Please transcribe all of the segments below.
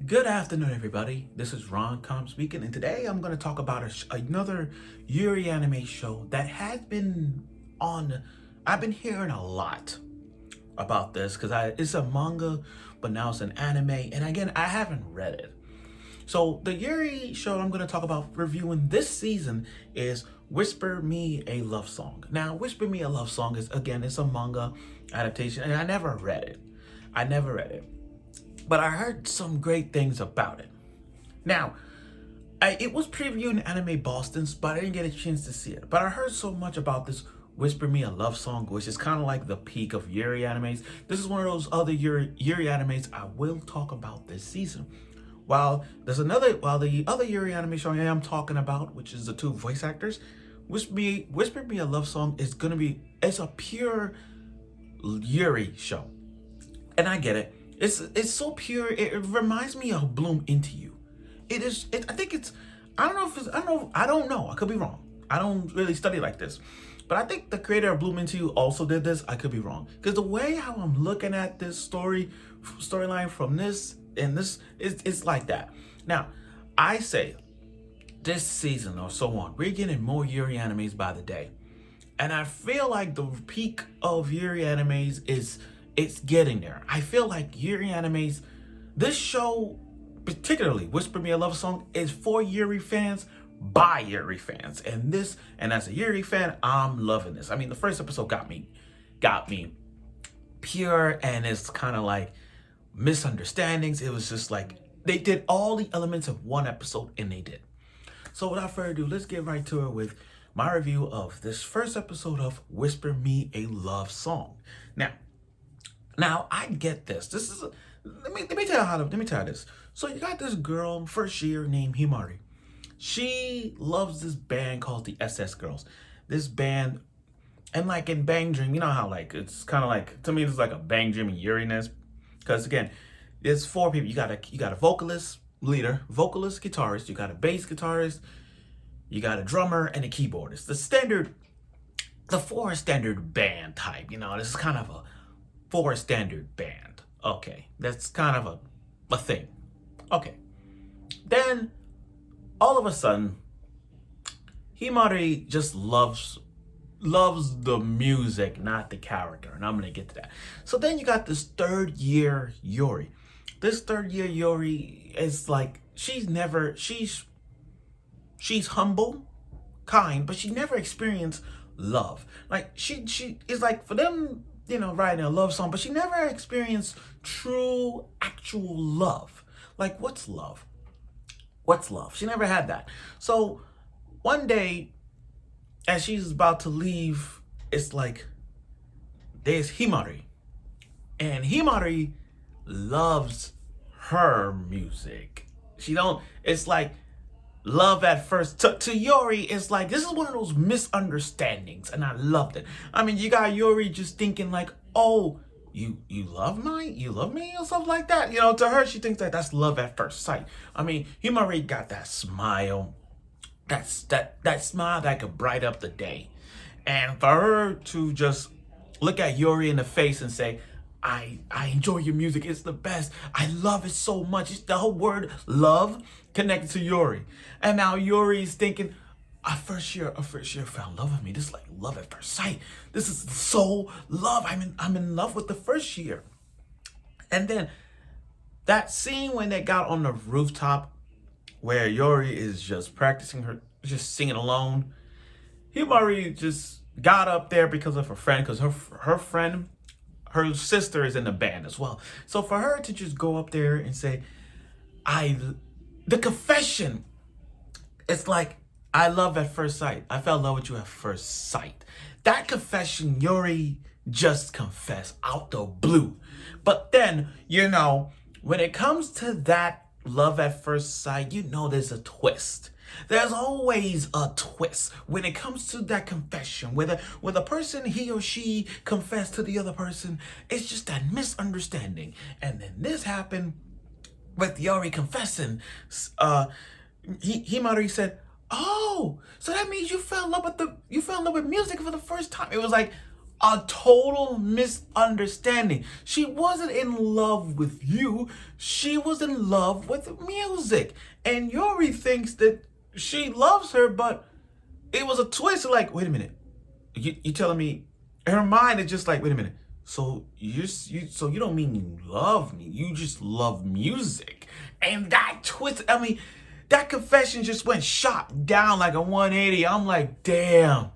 Good afternoon, everybody. This is Ron Com speaking, and today I'm going to talk about another Yuri anime show that has been on. I've been hearing a lot about this because it's a manga, but now it's an anime, and again, I haven't read it. So the Yuri show I'm going to talk about reviewing this season is Whisper Me a Love Song. Now, Whisper Me a Love Song is, again, it's a manga adaptation, and I never read it. But I heard some great things about it. Now, it was previewed in Anime Boston's, but I didn't get a chance to see it. But I heard so much about this Whisper Me a Love Song, which is kind of like the peak of Yuri animes. This is one of those other Yuri animes I will talk about this season. While the other Yuri anime show I am talking about, which is the two voice actors, Whisper Me a Love Song it's a pure Yuri show. And I get it. It's so pure. It reminds me of Bloom Into You. I think it's. I don't know. I could be wrong. I don't really study like this, but I think the creator of Bloom Into You also did this. I could be wrong because the way how I'm looking at this storyline from this and this it's like that. Now, I say this season or so on, we're getting more Yuri animes by the day, and I feel like the peak of Yuri animes it's getting there. I feel like Yuri animes, this show, particularly Whisper Me a Love Song, is for Yuri fans by Yuri fans. And as a Yuri fan, I'm loving this. I mean, the first episode got me pure, and it's kind of like misunderstandings. It was just like they did all the elements of one episode, and they did. So without further ado, let's get right to it with my review of this first episode of Whisper Me a Love Song. Now I get this. Let me tell you this. So you got this girl first year named Himari. She loves this band called the SS Girls. This band, and like in Bang Dream, you know how like it's kind of like, to me it's like a Bang Dream and Uriness, because again, there's four people. You got a vocalist, guitarist. You got a bass guitarist. You got a drummer and a keyboardist. The four standard band type. You know, this is kind of a for a standard band. Okay, that's kind of a thing. Okay, then all of a sudden, Himari just loves the music, not the character, and I'm gonna get to that. So then you got this third year Yori. This third year Yori is like she's humble, kind, but she never experienced love. Like she is like, for them, you know, writing a love song, but she never experienced true, actual love. Like, what's love? What's love? She never had that. So one day, as she's about to leave, it's like there's Himari, and Himari loves her music. It's like love at first. To Yori, it's like, this is one of those misunderstandings, and I loved it. I mean, you got Yori just thinking like, oh, you love me or something like that. You know, to her, she thinks that's love at first sight. I mean, Himari got that smile, that smile that could bright up the day. And for her to just look at Yori in the face and say, I enjoy your music. It's the best. I love it so much. It's the whole word love connected to Yori. And now Yori's thinking, a first year found love with me. This is like love at first sight. This is so love. I'm in love with the first year. And then that scene when they got on the rooftop where Yori is just just singing alone. Himari just got up there because of her friend, because her sister is in the band as well. So for her to just go up there and say, the confession, it's like, I love at first sight. I fell in love with you at first sight. That confession, Yuri just confessed out the blue. But then, you know, when it comes to that love at first sight, you know there's a twist. There's always a twist when it comes to that confession. Whether the person, he or she, confessed to the other person, it's just that misunderstanding. And then this happened with Yori confessing. Himari said, "Oh, so that means you fell in love with music for the first time." It was like, a total misunderstanding. She wasn't in love with you. She was in love with music. And Yori thinks that she loves her, but it was a twist. Like, wait a minute. You telling me? Her mind is just like, wait a minute. So you don't mean you love me? You just love music. And that twist. I mean, that confession just went shot down like a 180. I'm like, damn.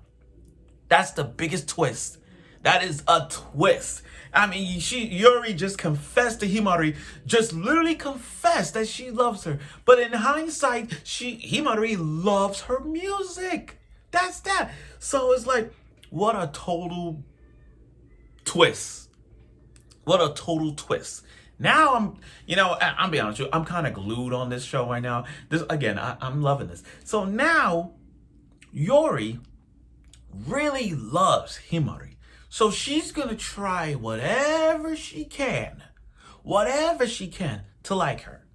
That's the biggest twist. That is a twist. I mean, Yuri just confessed to Himari, just literally confessed that she loves her. But in hindsight, Himari loves her music. That's that. So it's like, what a total twist. What a total twist. Now I'm be honest with you, I'm kind of glued on this show right now. This again, I'm loving this. So now Yori really loves Himari. So she's gonna try whatever she can to like her.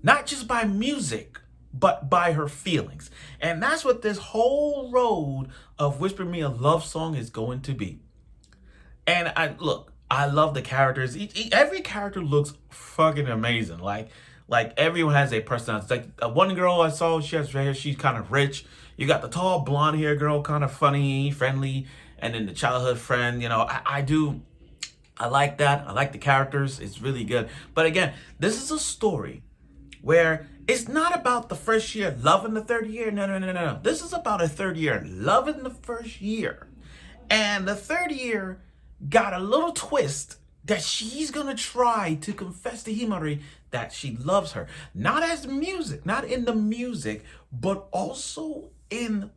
Not just by music, but by her feelings. And that's what this whole road of Whisper Me a Love Song is going to be. And I love the characters. Every character looks fucking amazing. Like everyone has a personality. Like one girl I saw, she has red hair. She's kind of rich. You got the tall blonde hair girl, kind of funny, friendly, and then the childhood friend. I like that. I like the characters. It's really good. But again, this is a story where it's not about the first year loving the third year. No. This is about a third year loving the first year, and the third year got a little twist that she's gonna try to confess to Himari that she loves her. Not as music, not in the music, but also in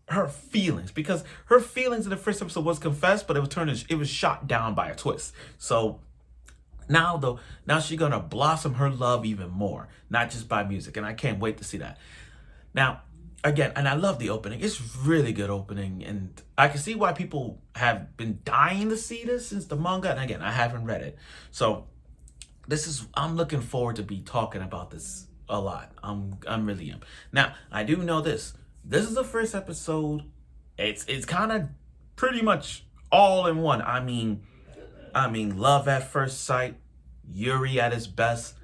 her feelings. Because her feelings in the first episode was confessed, but it was shot down by a twist. So now she's gonna blossom her love even more, not just by music. And I can't wait to see that. Now, again, and I love the opening. It's really good opening, and I can see why people have been dying to see this since the manga. And again, I haven't read it, so I'm looking forward to be talking about this a lot. I'm really am. Now, I do know this. This is the first episode. It's kind of pretty much all in one. I mean, love at first sight, Yuri at his best,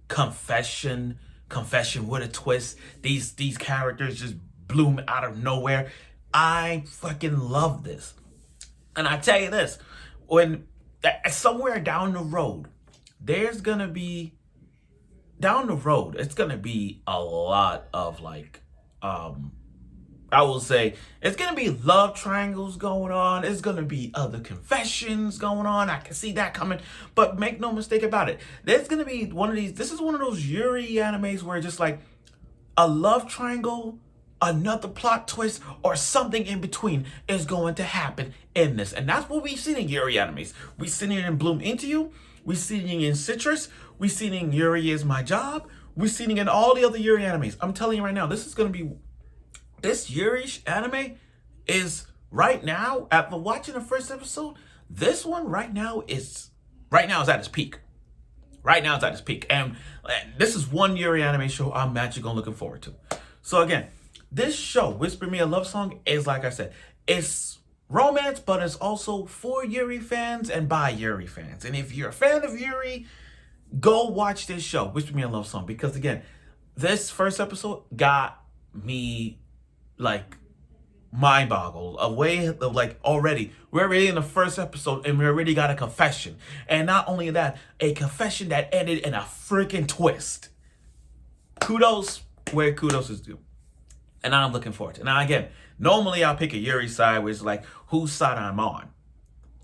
confession with a twist. These characters just bloom out of nowhere. I fucking love this. And I tell you this, when somewhere down the road, it's gonna be a lot of I will say it's gonna be love triangles going on. It's gonna be other confessions going on. I can see that coming. But make no mistake about it. There's gonna be this is one of those Yuri animes where just like a love triangle, another plot twist, or something in between is going to happen in this. And that's what we've seen in Yuri animes. We've seen it in Bloom Into You. We've seen it in Citrus. We've seen it in Yuri Is My Job. We've seen it in all the other Yuri animes. I'm telling you right now, this Yuri anime is right now, after watching the first episode, this one right now is at its peak. Right now it's at its peak. And this is one Yuri anime show I'm actually going looking forward to. So again, this show, Whisper Me a Love Song, is like I said, it's romance, but it's also for Yuri fans and by Yuri fans. And if you're a fan of Yuri, go watch this show, Whisper Me a Love Song, because again, this first episode got me mind boggled away. Already we're already in the first episode and we already got a confession, and not only that, a confession that ended in a freaking twist. Kudos where kudos is due, and I'm looking forward to it. Now again, normally I'll pick a Yuri side, which is like whose side I'm on.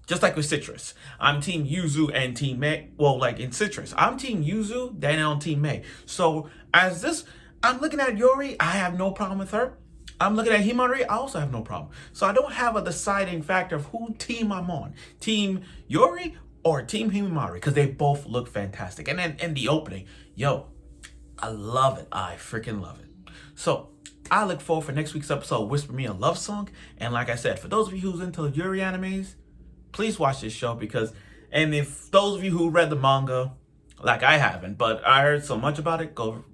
Just like with Citrus, I'm Team Yuzu and Team Mei. Well, like in Citrus, I'm Team Yuzu, then I'm Team Mei. So I'm looking at Yuri, I have no problem with her. I'm looking at Himari, I also have no problem. So I don't have a deciding factor of who team I'm on. Team Yuri or Team Himari, because they both look fantastic. And then in the opening, I love it. I freaking love it. So I look forward for next week's episode, Whisper Me a Love Song. And like I said, for those of you who's into Yuri animes, please watch this show and if those of you who read the manga, like I haven't, but I heard so much about it, go,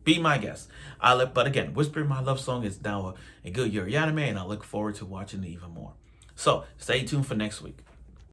be my guest. But again, Whisper My Love Song is now a good Yuri anime, and I look forward to watching it even more. So stay tuned for next week.